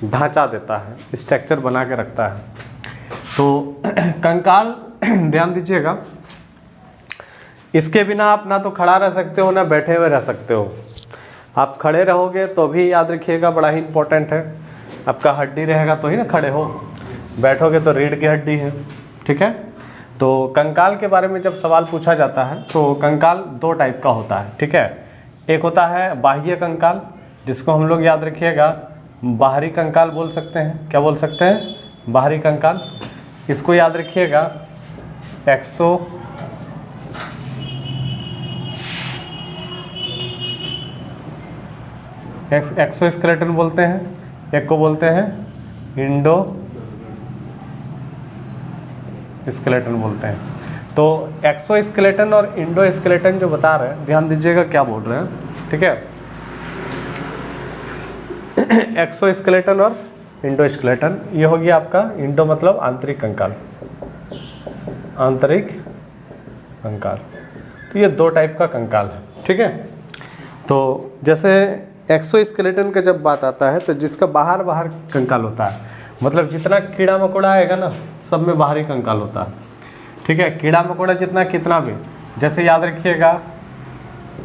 ढांचा देता है, स्ट्रक्चर बना के रखता है। तो कंकाल ध्यान दीजिएगा, इसके बिना आप ना तो खड़ा रह सकते हो ना बैठे हुए रह सकते हो। आप खड़े रहोगे तो भी याद रखिएगा बड़ा ही इंपॉर्टेंट है, आपका हड्डी रहेगा तो ही ना खड़े हो, बैठोगे तो रीढ़ की हड्डी है, ठीक है। तो कंकाल के बारे में जब सवाल पूछा जाता है तो कंकाल दो टाइप का होता है, ठीक है। एक होता है बाह्य कंकाल, जिसको हम लोग याद रखिएगा बाहरी कंकाल बोल सकते हैं। क्या बोल सकते हैं? बाहरी कंकाल। इसको याद रखिएगा एक्सोस्केलेटन बोलते हैं, एक को बोलते हैं इंडो स्केलेटन बोलते हैं। तो एक्सोस्केलेटन और इंडो स्केलेटन जो बता रहे हैं, ध्यान दीजिएगा क्या बोल रहे हैं, ठीक है। एक्सोस्केलेटन और इंडो स्केलेटन, ये हो गया आपका इंडो मतलब आंतरिक कंकाल, आंतरिक कंकाल। तो ये दो टाइप का कंकाल है, ठीक है। तो जैसे एक्सोस्केलेटन का जब बात आता है तो जिसका बाहर कंकाल होता है, मतलब जितना कीड़ा मकोड़ा आएगा ना सब में बाहरी कंकाल होता है, ठीक है। कीड़ा मकोड़ा जितना कितना भी, जैसे याद रखिएगा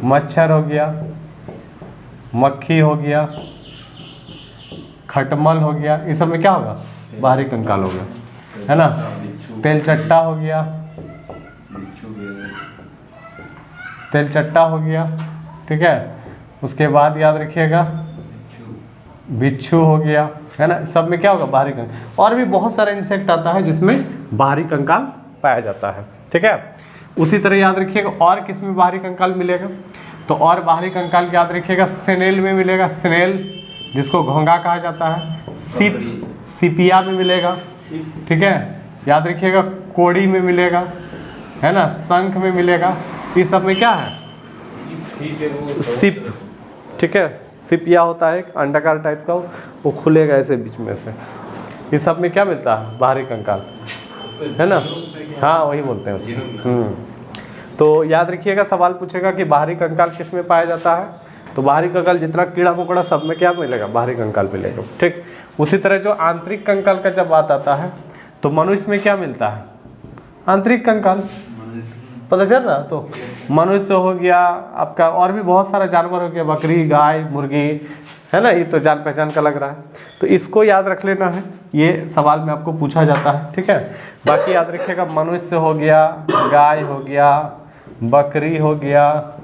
मच्छर हो गया, मक्खी हो गया, खटमल हो गया, इस सब में क्या होगा? बाहरी कंकाल होगा, है ना। तेलचट्टा हो गया, तेलचट्टा हो गया, ठीक है। उसके बाद याद रखिएगा बिच्छू हो गया, है ना। सब में क्या होगा? बाहरी कंकाल। और भी बहुत सारा इंसेक्ट आता है जिसमें बाहरी कंकाल पाया जाता है, ठीक है। उसी तरह याद रखिएगा और किस में बाहरी कंकाल मिलेगा? तो और बाहरी कंकाल याद रखिएगा स्नेल में मिलेगा, स्नेल जिसको घोंघा कहा जाता है, सिपिया में मिलेगा, ठीक है। याद रखिएगा कोड़ी में मिलेगा, है ना, शंख में मिलेगा। इस सब में क्या है? सिप, ठीक है। सिपिया होता है एक अंडाकार टाइप का, वो खुलेगा ऐसे बीच में से। इस सब में क्या मिलता है? बाहरी कंकाल, है ना। हाँ वही बोलते हैं उसको। तो याद रखिएगा सवाल पूछेगा कि बाहरी कंकाल किस में पाया जाता है, तो बाहरी कंकाल जितना कीड़ा मकोड़ा सब में क्या मिलेगा? बाहरी कंकाल मिलेगा, ठीक। उसी तरह जो आंतरिक कंकाल का जब बात आता है तो मनुष्य में क्या मिलता है? आंतरिक कंकाल, पता चल रहा? तो मनुष्य हो गया आपका, और भी बहुत सारा जानवर हो गया, बकरी, गाय, मुर्गी, है ना। ये तो जान पहचान का लग रहा है, तो इसको याद रख लेना है, ये सवाल में आपको पूछा जाता है, ठीक है। बाकी याद रखिएगा मनुष्य हो गया, गाय हो गया, बकरी हो गया,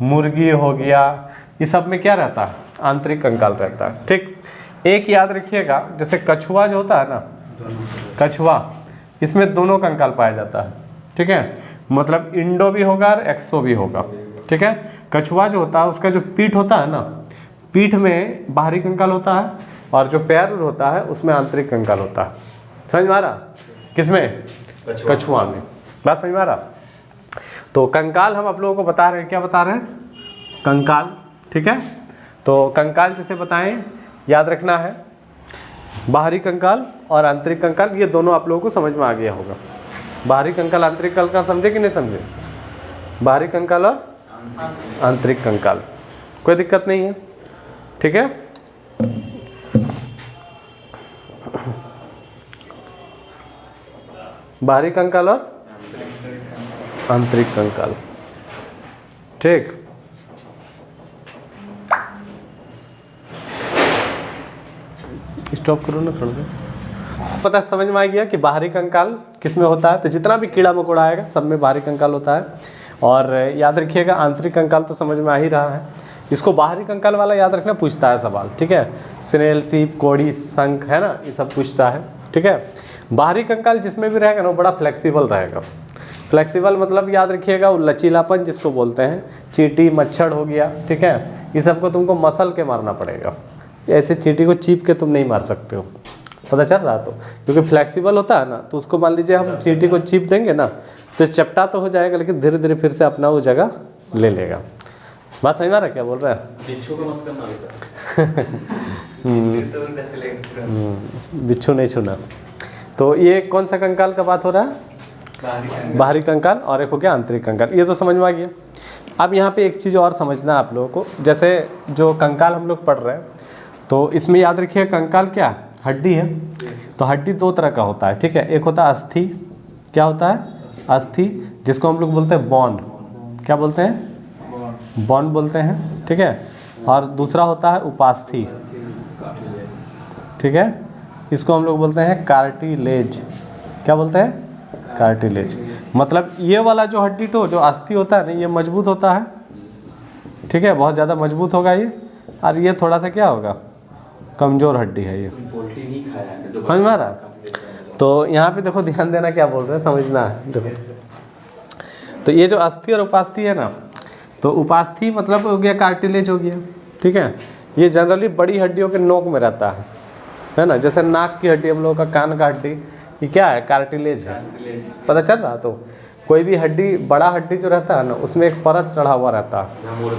मुर्गी हो गया, ये सब में क्या रहता है? आंतरिक कंकाल रहता है, ठीक। एक याद रखिएगा जैसे कछुआ जो होता है ना, कछुआ, इसमें दोनों कंकाल पाया जाता है, ठीक है। मतलब इंडो भी होगा और एक्सो भी होगा, ठीक है। कछुआ जो होता है उसका जो पीठ होता है ना, पीठ में बाहरी कंकाल होता है, और जो पैर होता है उसमें आंतरिक कंकाल होता है। समझ में आ रहा? किसमें? कछुआ में। बात समझ में आ रहा? तो कंकाल हम आप लोगों को बता रहे हैं, क्या बता रहे हैं? कंकाल, ठीक है। तो कंकाल जिसे बताएं याद रखना है बाहरी कंकाल और आंतरिक कंकाल, ये दोनों आप लोगों को समझ में आ गया होगा। बाहरी कंकाल आंतरिक कंकाल समझे कि नहीं समझे? बाहरी कंकाल और आंतरिक कंकाल, कोई दिक्कत नहीं है, ठीक है। बाहरी कंकाल और आंतरिक कंकाल, ठीक। स्टॉप करो ना थोड़ा सा। पता समझ में आ गया कि बाहरी कंकाल किस में होता है? तो जितना भी कीड़ा मकोड़ा आएगा सब में बाहरी कंकाल होता है। और याद रखिएगा आंतरिक कंकाल तो समझ में आ ही रहा है, इसको बाहरी कंकाल वाला याद रखना पूछता है सवाल, ठीक है। स्नेल, सीप, कोड़ी, शंख, है ना, ये सब पूछता है, ठीक है। बाहरी कंकाल जिसमें भी रहेगा ना वो बड़ा फ्लेक्सिबल रहेगा। फ्लेक्सिबल मतलब याद रखिएगा वो लचीलापन जिसको बोलते हैं। चींटी, मच्छर हो गया, ठीक है, ये सबको तुमको मसल के मारना पड़ेगा, ऐसे चींटी को चीप के तुम नहीं मार सकते हो, पता चल रहा? तो क्योंकि फ्लेक्सिबल होता है ना, तो उसको मान लीजिए हम चींटी को चीप देंगे ना तो चपटा तो हो जाएगा, लेकिन धीरे धीरे फिर से अपना वो जगह ले लेगा। बात समझ में आ रहा है क्या बोल रहा है? बिच्छू नहीं छूना। तो ये कौन सा कंकाल का बात हो रहा है? बाहरी कंकाल, और एक हो गया आंतरिक कंकाल, ये तो समझ में आ गया। अब यहाँ पे एक चीज़ और समझना आप लोगों को, जैसे जो कंकाल हम लोग पढ़ रहे हैं तो इसमें याद रखिए कंकाल क्या हड्डी है। तो हड्डी दो तरह का होता है, ठीक है। एक होता है अस्थि, क्या होता है अस्थि, जिसको हम लोग बोलते हैं बॉन, क्या बोलते हैं बॉन बोलते हैं, ठीक है। और दूसरा होता है उपास्थि, ठीक है, इसको हम लोग बोलते हैं कार्टिलेज, क्या बोलते हैं कार्टिलेज। मतलब ये वाला जो हड्डी तो जो अस्थि होता है ना ये मजबूत होता है, ठीक है, बहुत ज़्यादा मजबूत होगा ये, और ये थोड़ा सा क्या होगा कमज़ोर हड्डी है ये, समझ में आ रहा। तो यहाँ पे देखो ध्यान देना क्या बोल रहे हैं, समझना है देखो। तो ये जो अस्थि और उपास्थि है ना, तो उपास्थि मतलब हो गया कार्टिलेज हो गया, ठीक है। ये जनरली बड़ी हड्डियों के नोक में रहता है ना, जैसे नाक की हड्डी, हम लोगों का कान का हड्डी, ये क्या है कार्टिलेज है, पता चल रहा। तो कोई भी हड्डी बड़ा हड्डी जो रहता है ना उसमें एक परत चढ़ा हुआ रहता है,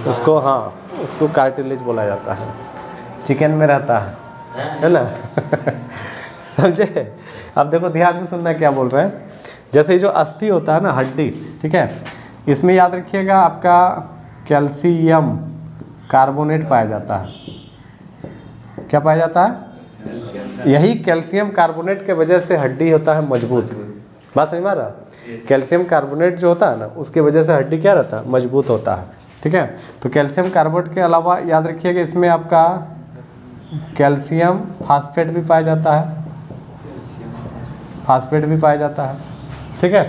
उसको हाँ उसको कार्टिलेज बोला जाता है, चिकन में रहता है ना समझे। अब देखो ध्यान से सुनना क्या बोल रहे हैं। जैसे ये जो अस्थि होता है ना हड्डी, ठीक है, इसमें याद रखिएगा आपका कैल्शियम कार्बोनेट पाया जाता है, क्या पाया जाता है, यही कैल्शियम कार्बोनेट के वजह से हड्डी होता है मजबूत, बात समझ में आ रहा। कैल्शियम कार्बोनेट जो होता है ना उसके वजह से हड्डी क्या रहता है मजबूत होता है, ठीक है। तो कैल्शियम कार्बोनेट के अलावा याद रखिएगा इसमें आपका कैल्शियम फास्फेट भी पाया जाता है, फास्फेट भी पाया जाता है, ठीक है।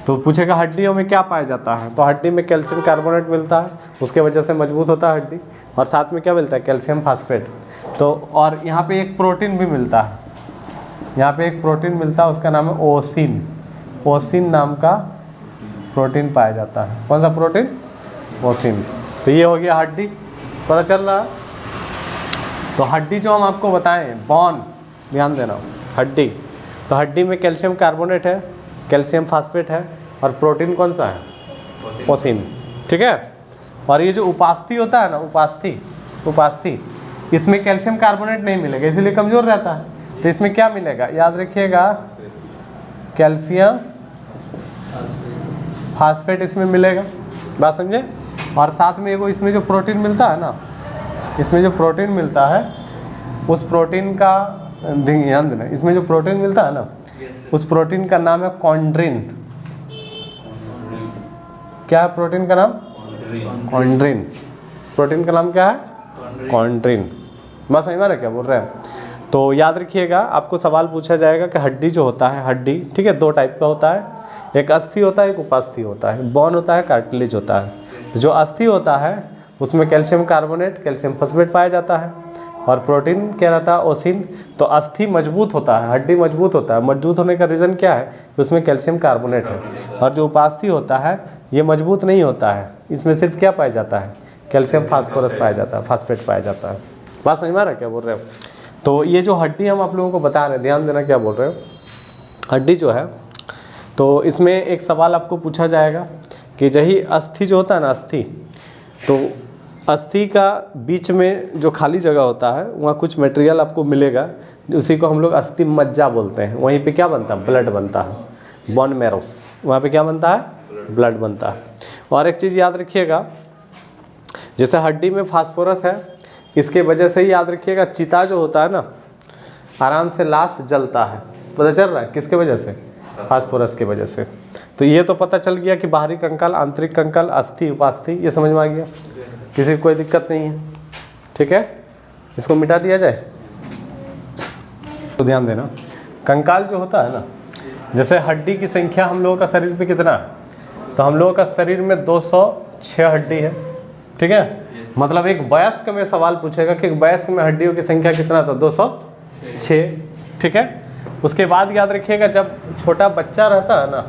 तो पूछेगा हड्डियों में क्या पाया जाता है, तो हड्डी में कैल्शियम कार्बोनेट मिलता है, उसके वजह से मजबूत होता है हड्डी, और साथ में क्या मिलता है कैल्शियम फास्फेट। तो और यहाँ पे एक प्रोटीन भी मिलता है, यहाँ पे एक प्रोटीन मिलता है, उसका नाम है ओसिन, ओसिन नाम का प्रोटीन पाया जाता है। कौन सा प्रोटीन, ओसिन। तो ये हो गया हड्डी, पता चल रहा है। तो हड्डी जो हम आपको बताएं बॉन, ध्यान देना हड्डी, तो हड्डी में कैल्शियम कार्बोनेट है, कैल्शियम फास्फेट है, और प्रोटीन कौन सा है ओसिन, ठीक है। और ये जो उपास्थि होता है ना उपास्थि इसमें कैल्शियम कार्बोनेट नहीं मिलेगा, इसीलिए कमज़ोर रहता है। तो इसमें क्या मिलेगा याद रखिएगा कैल्शियम फास्फेट इसमें मिलेगा, बात समझे। और साथ में एगो इसमें जो प्रोटीन मिलता है ना, इसमें जो प्रोटीन मिलता है उस प्रोटीन का ध्यान देना, इसमें जो प्रोटीन मिलता है ना उस प्रोटीन का नाम है कॉन्ड्रिन। क्या है प्रोटीन का नाम, कॉन्ड्रिन। प्रोटीन का नाम क्या है कॉन्ड्रिन, बस समझ में आ रहा है क्या बोल रहे हैं। तो याद रखिएगा आपको सवाल पूछा जाएगा कि हड्डी जो होता है हड्डी, ठीक है, दो टाइप का होता है, एक अस्थि होता है एक उपास्थि होता है, बॉन होता है कार्टिलेज होता है। जो अस्थि होता है उसमें कैल्शियम कार्बोनेट कैल्शियम फॉस्फेट पाया जाता है, और प्रोटीन क्या रहता है ओसिन। तो अस्थि मजबूत होता है, हड्डी मजबूत होता है, मजबूत होने का रीज़न क्या है, उसमें कैल्शियम कार्बोनेट है। और जो उपास्थि होता है ये मजबूत नहीं होता है, इसमें सिर्फ क्या पाया जाता है कैल्शियम फास्फोरस पाया जाता है, फास्फेट पाया जाता है, बात समझ में आ रहा है क्या बोल रहे हो। तो ये जो हड्डी हम आप लोगों को बता रहे हैं, ध्यान देना क्या बोल रहे हो। हड्डी जो है तो इसमें एक सवाल आपको पूछा जाएगा कि यही अस्थि जो होता है ना अस्थि, तो अस्थि का बीच में जो खाली जगह होता है वहाँ कुछ मटेरियल आपको मिलेगा, उसी को हम लोग अस्थि मज्जा बोलते हैं। वहीं पे क्या बनता है ब्लड बनता है, बोन मैरो, वहाँ पे क्या बनता है ब्लड बनता है। और एक चीज़ याद रखिएगा, जैसे हड्डी में फास्फोरस है, इसके वजह से ही याद रखिएगा चिता जो होता है ना आराम से लाश जलता है, पता चल रहा है किसके वजह से, फास्फोरस के वजह से। तो ये तो पता चल गया कि बाहरी कंकाल आंतरिक कंकाल अस्थि उपास्थि, ये समझ में आ गया, किसी को कोई दिक्कत नहीं है, ठीक है। इसको मिटा दिया जाए तो ध्यान देना, कंकाल जो होता है ना, जैसे हड्डी की संख्या हम लोगों का शरीर पे कितना है, तो हम लोगों का शरीर में 206 हड्डी है, ठीक है। मतलब एक वयस्क में सवाल पूछेगा कि वयस्क में हड्डियों की संख्या कितना, तो 206, ठीक है। उसके बाद याद रखिएगा जब छोटा बच्चा रहता है ना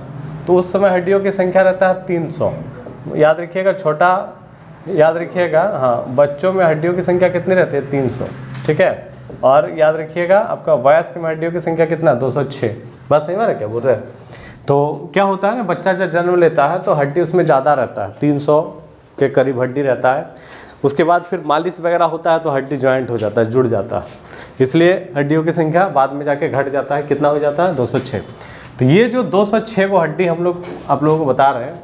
तो उस समय हड्डियों की संख्या रहता है 300, याद रखिएगा छोटा, याद रखिएगा हाँ, बच्चों में हड्डियों की संख्या कितनी रहती है 300, ठीक है। और याद रखिएगा आपका वयस्क में हड्डियों की संख्या कितना 206, बात सही है क्या बोल रहे हैं। तो क्या होता है ना, बच्चा जब जन्म लेता है तो हड्डी उसमें ज़्यादा रहता है, 300 के करीब हड्डी रहता है। उसके बाद फिर मालिश वगैरह होता है तो हड्डी जॉइंट हो जाता है, जुड़ जाता है, इसलिए हड्डियों की संख्या बाद में जाके घट जाता है, कितना हो जाता है 206। तो ये जो 206 को हड्डी हम लोग आप लोगों को बता रहे हैं,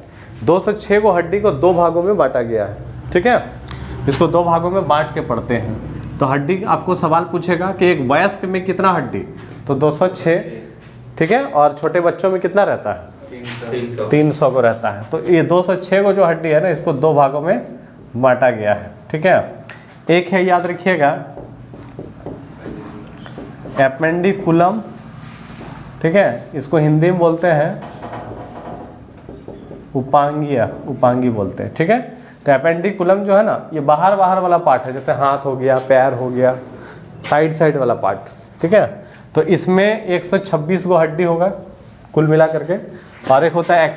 206 को हड्डी को दो भागों में बांटा गया है, ठीक है। इसको दो भागों में बांट के पढ़ते हैं, तो हड्डी आपको सवाल पूछेगा कि एक वयस्क में कितना हड्डी, तो 206, ठीक है, और छोटे बच्चों में कितना रहता है 300 को रहता है। तो ये 206 को जो हड्डी है ना, इसको 2 भागों में बांटा गया है, ठीक है। एक है, याद रखिएगा, एपेंडिकुलम, ठीक है, इसको हिंदी में बोलते हैं उपांगी बोलते हैं, ठीक है। तो एपेंडिकुलम जो है ना, ये बाहर वाला पार्ट है, जैसे हाथ हो गया, पैर हो गया, साइड वाला पार्ट, ठीक है। तो इसमें 126 गो हड्डी होगा कुल मिला करके, और एक होता है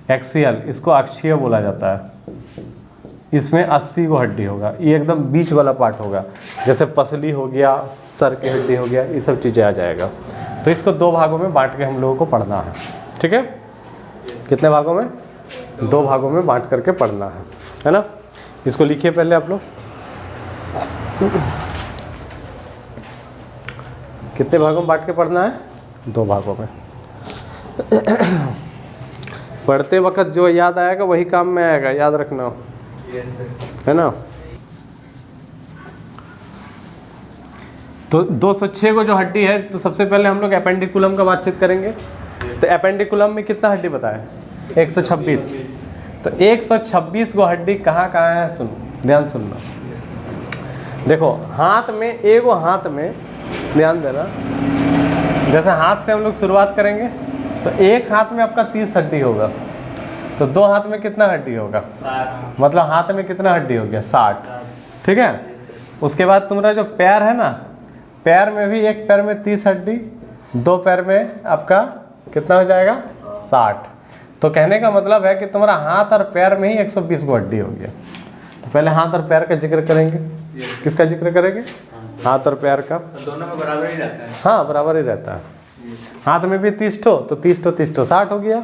एक्सियल, इसको अक्षीय बोला जाता है, इसमें 80 गो हड्डी होगा, ये एकदम बीच वाला पार्ट होगा, जैसे पसली हो गया, सर की हड्डी हो गया, ये सब चीज़ें आ जाएगा। तो इसको 2 भागों में बांट के हम लोगों को पढ़ना है, ठीक है। कितने भागों में? 2 भागों में बांट करके पढ़ना है ना। इसको लिखिए पहले आप लोग, कितने भागों में बांट के पढ़ना है? 2 भागों में। पढ़ते वक्त जो याद आएगा वही काम में आएगा, याद रखना, है ना। तो 206 को जो हड्डी है, तो सबसे पहले हम लोग एपेंडिकुलम का बातचीत करेंगे। तो एपेंडिकुलम में कितना हड्डी बताया? 126। तो 126 को हड्डी कहाँ है, सुनो, ध्यान सुनना। देखो हाथ में, एगो हाथ में ध्यान देना, जैसे हाथ से हम लोग शुरुआत करेंगे, तो एक हाथ में आपका 30 हड्डी होगा, तो 2 हाथ में कितना हड्डी होगा? 60। मतलब हाथ में कितना हड्डी हो गया? 60, ठीक है। उसके बाद तुम्हारा जो पैर है ना, पैर में भी एक पैर में 30 हड्डी, 2 पैर में आपका कितना हो जाएगा? 60। तो कहने का मतलब है कि तुम्हारा हाथ और पैर में ही 120 गो हड्डी हो गया। तो पहले हाथ और पैर का जिक्र करेंगे। किसका जिक्र करेंगे? हाथ और पैर का। दोनों में बराबर ही रहता है। हाँ, बराबर ही रहता है। हाथ में भी 30 ठो, तो 30 ठो 60 हो गया,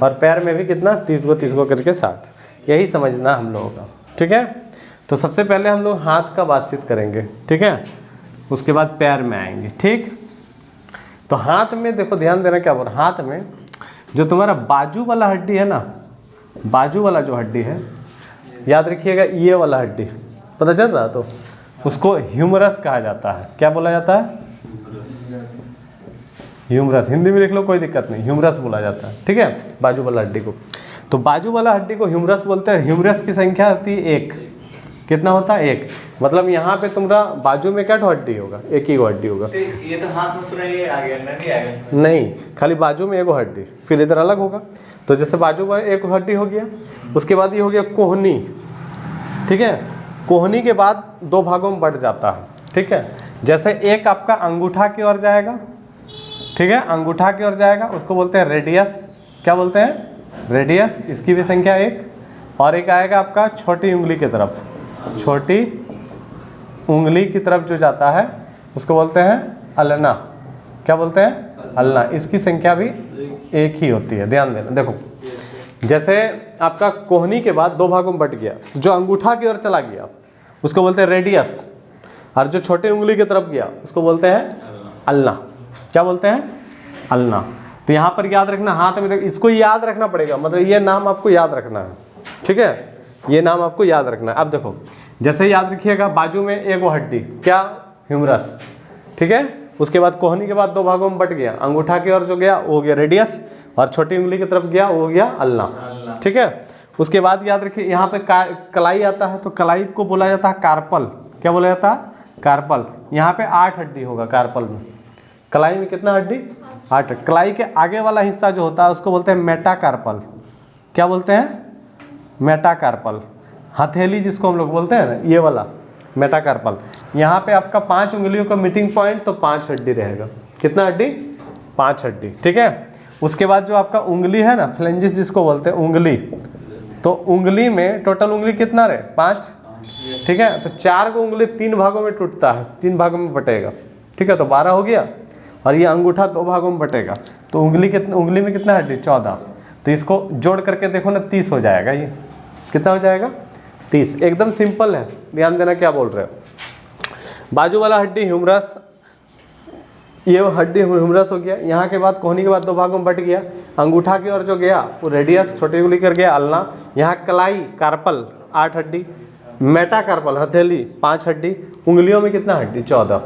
और पैर में भी कितना? 30 गो करके 60। यही समझना हम लोगों का, ठीक है। तो सबसे पहले हम लोग हाथ का बातचीत करेंगे, ठीक है, उसके बाद पैर में आएंगे, ठीक। तो हाथ में देखो, ध्यान देना, क्या बोल रहा, हाथ में जो तुम्हारा बाजू वाला हड्डी है ना, बाजू वाला जो हड्डी है, याद रखिएगा, ये वाला हड्डी, पता चल रहा? तो उसको ह्यूमरस कहा जाता है। क्या बोला जाता है? ह्यूमरस। हिंदी में लिख लो, कोई दिक्कत नहीं, ह्यूमरस बोला जाता है, ठीक है, बाजू वाला हड्डी को। तो बाजू वाला हड्डी को ह्यूमरस बोलते हैं। ह्यूमरस की संख्या होती है 1। कितना होता है? 1। मतलब यहाँ पे तुम्हारा बाजू में क्या हड्डी होगा? एक ही हड्डी होगा। ये तो हाथ में पूरा ये आ गया, नहीं आ गया? नहीं, खाली बाजू में 1 हड्डी, फिर इधर अलग होगा। तो जैसे बाजू में 1 हड्डी हो गया, उसके बाद ये हो गया कोहनी, ठीक है। कोहनी के बाद 2 भागों में बढ़ जाता है, ठीक है। जैसे एक आपका अंगूठा की ओर जाएगा, ठीक है, अंगूठा की ओर जाएगा, उसको बोलते हैं रेडियस। क्या बोलते हैं? रेडियस। इसकी भी संख्या 1। और एक आएगा आपका छोटी उंगली की तरफ, छोटी उंगली की तरफ जो जाता है उसको बोलते हैं अल्ना। क्या बोलते हैं? अल्ना। इसकी संख्या भी 1 ही होती है, ध्यान देना। देखो जैसे आपका कोहनी के बाद 2 भागों में बट गया, जो अंगूठा की ओर चला गया उसको बोलते हैं रेडियस, और जो छोटी उंगली की तरफ गया उसको बोलते हैं अल्ना। क्या बोलते हैं? अल्ना। तो यहाँ पर याद रखना, हाथ में इसको याद रखना पड़ेगा, मतलब ये नाम आपको याद रखना है, ठीक है, ये नाम आपको याद रखना है। अब देखो, जैसे याद रखिएगा, बाजू में 1 हड्डी, क्या? ह्यूमरस, ठीक है। उसके बाद कोहनी के बाद 2 भागों में बट गया, अंगूठा की ओर जो गया वो हो गया रेडियस, और छोटी उंगली की तरफ गया वो हो गया अल्ना, ठीक है। उसके बाद याद रखिए, यहाँ पे कलाई आता है, तो कलाई को बोला जाता है कार्पल। क्या बोला जाता है? कार्पल। यहाँ पे 8 हड्डी होगा कार्पल में। कलाई में कितना हड्डी? 8। कलाई के आगे वाला हिस्सा जो होता है उसको बोलते हैं मेटाकार्पल। क्या बोलते हैं? मेटाकार्पल। हथेली जिसको हम लोग बोलते हैं ना, ये वाला मेटाकार्पल। यहाँ पे आपका 5 उंगलियों का मीटिंग पॉइंट, तो 5 हड्डी रहेगा। कितना हड्डी? 5 हड्डी, ठीक है। उसके बाद जो आपका उंगली है ना, फ्लेंजिस जिसको बोलते हैं उंगली, तो उंगली में टोटल उंगली कितना रहे? 5, ठीक है। तो 4 को उंगली 3 भागों में टूटता है, 3 भागों में बटेगा, ठीक है, तो 12 हो गया। और ये अंगूठा 2 भागों में बटेगा, तो उंगली में कितना हड्डी? 14। तो इसको जोड़ करके देखो ना, 30 हो जाएगा। ये कितना हो जाएगा? 30। एकदम सिंपल है, ध्यान देना क्या बोल रहे हो। बाजू वाला हड्डी ह्यूमरस, ये हड्डी ह्यूमरस हो गया। यहाँ के बाद कोहनी के बाद 2 भागों में बट गया, अंगूठा की ओर जो गया वो रेडियस, छोटी उंगली कर गया अल्ना। यहाँ कलाई कार्पल 8 हड्डी, मेटाकार्पल हथेली 5 हड्डी, उंगलियों में कितना हड्डी 14।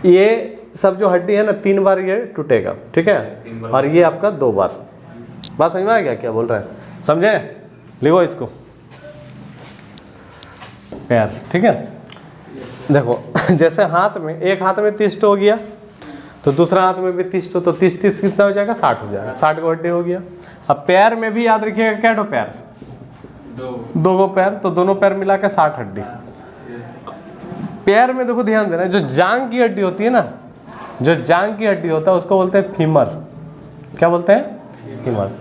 ये सब जो हड्डी है ना 3 बार ये टूटेगा, ठीक है, और ये आपका 2 बार। बात समझ में आ गया क्या बोल रहे हैं, समझे? लिखो इसको, पैर, ठीक है। देखो जैसे हाथ में, एक हाथ में 30 हो गया तो दूसरा हाथ में भी 30, तो 30 कितना हो जाएगा 60 हो जाएगा, 60 को हड्डी हो गया। अब पैर में भी याद रखिएगा क्या पैर, 2 पैर, तो दोनों पैर मिला के 60 हड्डी। पैर में देखो ध्यान देना, जो जांग की हड्डी होती है ना, जो जांग की हड्डी होता है उसको बोलते हैं फीमर। क्या बोलते हैं? फीमर।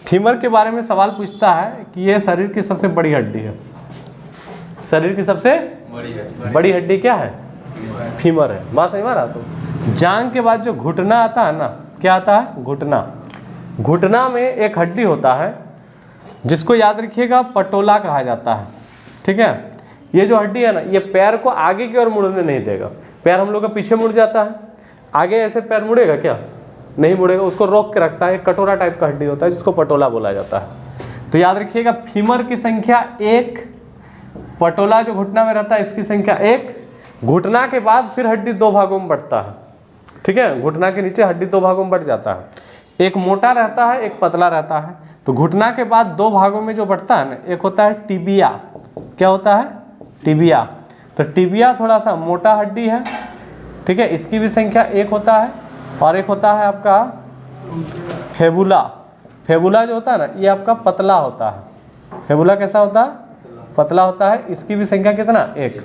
फीमर के बारे में सवाल पूछता है कि ये शरीर की सबसे बड़ी हड्डी है। शरीर की सबसे बड़ी हड्डी क्या है? फीमर है। बात समझ में आ रहा? तो जांग के बाद जो घुटना आता है ना, क्या आता है? घुटना। घुटना में एक हड्डी होता है जिसको याद रखिएगा पटोला कहा जाता है, ठीक है। ये जो हड्डी है ना, ये पैर को आगे की ओर मुड़ने नहीं देगा। पैर हम लोग का पीछे मुड़ जाता है, आगे ऐसे पैर मुड़ेगा क्या? नहीं मुड़ेगा, उसको रोक के रखता है। कटोरा टाइप का हड्डी होता है जिसको पटोला बोला जाता है। तो याद रखिएगा फीमर की संख्या 1, पटोला जो घुटना में रहता है इसकी संख्या 1। घुटना के बाद फिर हड्डी 2 भागों में बढ़ता है, ठीक है। घुटना के नीचे हड्डी 2 भागों में बढ़ जाता है, एक मोटा रहता है, एक पतला रहता है। तो घुटना के बाद 2 भागों में जो बढ़ता है ना, एक होता है टिबिया। क्या होता है? टिबिया। तो टिबिया थोड़ा सा मोटा हड्डी है, ठीक है, इसकी भी संख्या 1 होता है। और एक होता है आपका फेबुला। फेबुला जो होता है ना, ये आपका पतला होता है। फेबुला कैसा होता है? पतला होता है। इसकी भी संख्या कितना? 1।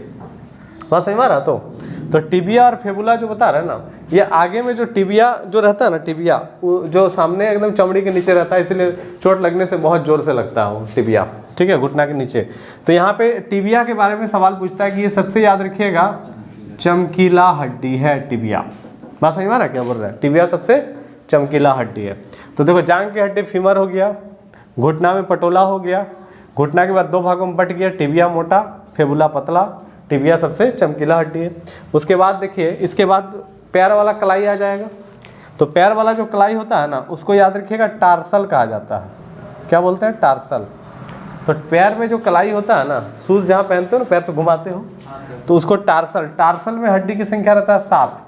बात समझ में आ रहा? तो टिबिया और फेबुला जो बता रहे हैं ना, ये आगे में जो टिबिया जो रहता है ना, टिबिया वो जो सामने एकदम चमड़ी के नीचे रहता है, इसलिए चोट लगने से बहुत जोर से लगता है वो टिबिया, ठीक है, घुटना के नीचे। तो यहाँ पे टिबिया के बारे में सवाल पूछता है कि ये सबसे याद रखिएगा चमकीला हड्डी है टिबिया। बात समझ में आ रहा है क्या बोल रहा है? टिबिया सबसे चमकीला हड्डी है। तो देखो जांग की हड्डी फीमर हो गया, घुटना में पटोला हो गया, घुटना के बाद 2 भागों में बट गया, टिबिया मोटा, फेबुला पतला, टिबिया सबसे चमकीला हड्डी है। उसके बाद देखिए, इसके बाद पैर वाला कलाई आ जाएगा। तो पैर वाला जो कलाई होता है ना, उसको याद रखिएगा टार्सल कहा जाता है। क्या बोलते हैं? टार्सल। तो पैर में जो कलाई होता है ना, शूज जहाँ पहनते हो ना, पैर तो घुमाते हो, तो उसको टार्सल। टार्सल में हड्डी की संख्या रहता है 7,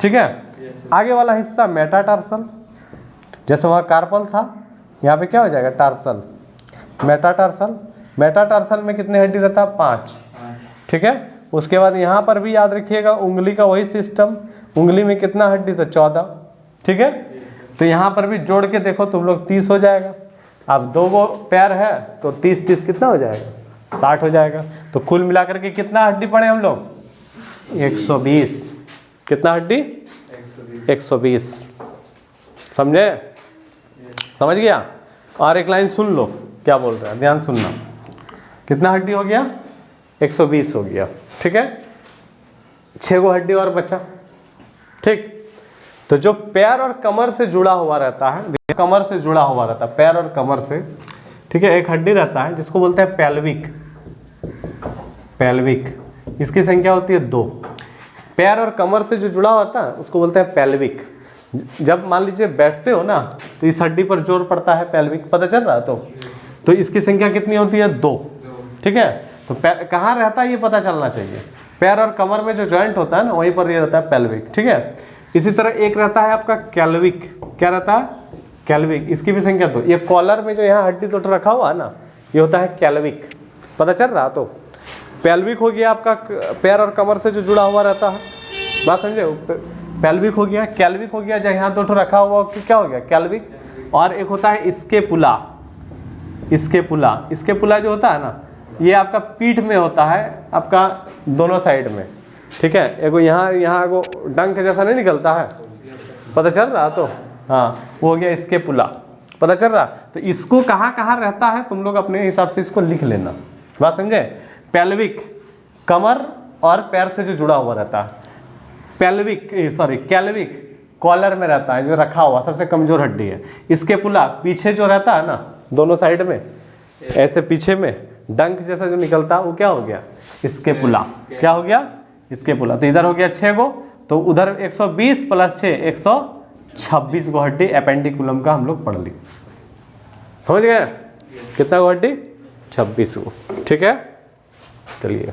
ठीक है। आगे वाला हिस्सा मेटाटार्सल, जैसे वहाँ कार्पल था, यहाँ पे क्या हो जाएगा? Tarsal, metatarsal. मेटाटार्सल में कितने हड्डी रहता है? 5, ठीक है। उसके बाद यहाँ पर भी याद रखिएगा उंगली का वही सिस्टम। उंगली में कितना हड्डी? तो 14, ठीक है। तो यहाँ पर भी जोड़ के देखो तुम लोग 30 हो जाएगा। अब 2 गो पैर है तो 30 कितना हो जाएगा? 60 हो जाएगा। तो कुल मिलाकर के कितना हड्डी पड़े हम लोग? 120। कितना हड्डी? 120। समझे? समझ गया? और एक लाइन सुन लो क्या बोल रहा है, ध्यान सुनना। कितना हड्डी हो गया? 120 हो गया, ठीक है। 6 गो हड्डी और बचा, ठीक। तो जो पैर और कमर से जुड़ा हुआ रहता है, कमर से जुड़ा हुआ रहता है, पैर और कमर से, ठीक है, एक हड्डी रहता है जिसको बोलते हैं पेल्विक। पेल्विक, इसकी संख्या होती है 2। पैर और कमर से जो जुड़ा होता है उसको बोलते हैं पेल्विक। जब मान लीजिए बैठते हो ना, तो इस हड्डी पर जोर पड़ता है, पेल्विक, पता चल रहा है? तो इसकी संख्या कितनी होती है? 2, ठीक है। तो कहाँ रहता है ये पता चलना चाहिए। पैर और कमर में जो जॉइंट होता है ना, वहीं पर ये रहता है पेल्विक, ठीक है। इसी तरह एक रहता है आपका कैल्विक। क्या रहता है? कैल्विक। इसकी भी संख्या 2। ये कॉलर में जो यहाँ हड्डी तो रखा हुआ है ना, ये होता है कैल्विक। पता चल रहा? तो पेल्विक हो गया आपका पैर और कमर से जो जुड़ा हुआ रहता है। बात समझे? पेल्विक हो गया, कैल्विक हो गया, जहाँ यहाँ 2 रखा हुआ क्या हो गया? कैल्विक। और एक होता है स्केपुला। स्केपुला, स्केपुला जो होता है ना, ये आपका पीठ में होता है, आपका दोनों साइड में, ठीक है। एगो यहाँ एगो डंक जैसा नहीं निकलता है, पता चल रहा? तो हाँ, वो हो गया स्केपुला। पता चल रहा? तो इसको कहाँ कहाँ रहता है तुम लोग अपने हिसाब से इसको लिख लेना। बात समझे? पेल्विक, कमर और पैर से जो जुड़ा हुआ रहता है। पेल्विक, सॉरी, कैल्विक कॉलर में रहता है, जो रखा हुआ सबसे कमजोर हड्डी है। स्केपुला पीछे जो रहता है ना, दोनों साइड में ऐसे पीछे में डंक जैसा जो निकलता है, वो क्या हो गया? स्केपुला। क्या हो गया? स्केपुला। तो इधर हो गया 6 गो, तो उधर 120 + 6 126 गो हड्डी एपेंडिकुलम का हम लोग पढ़ ली। समझ गए? कितना गो हड्डी? 26 गो, ठीक है। चलिए।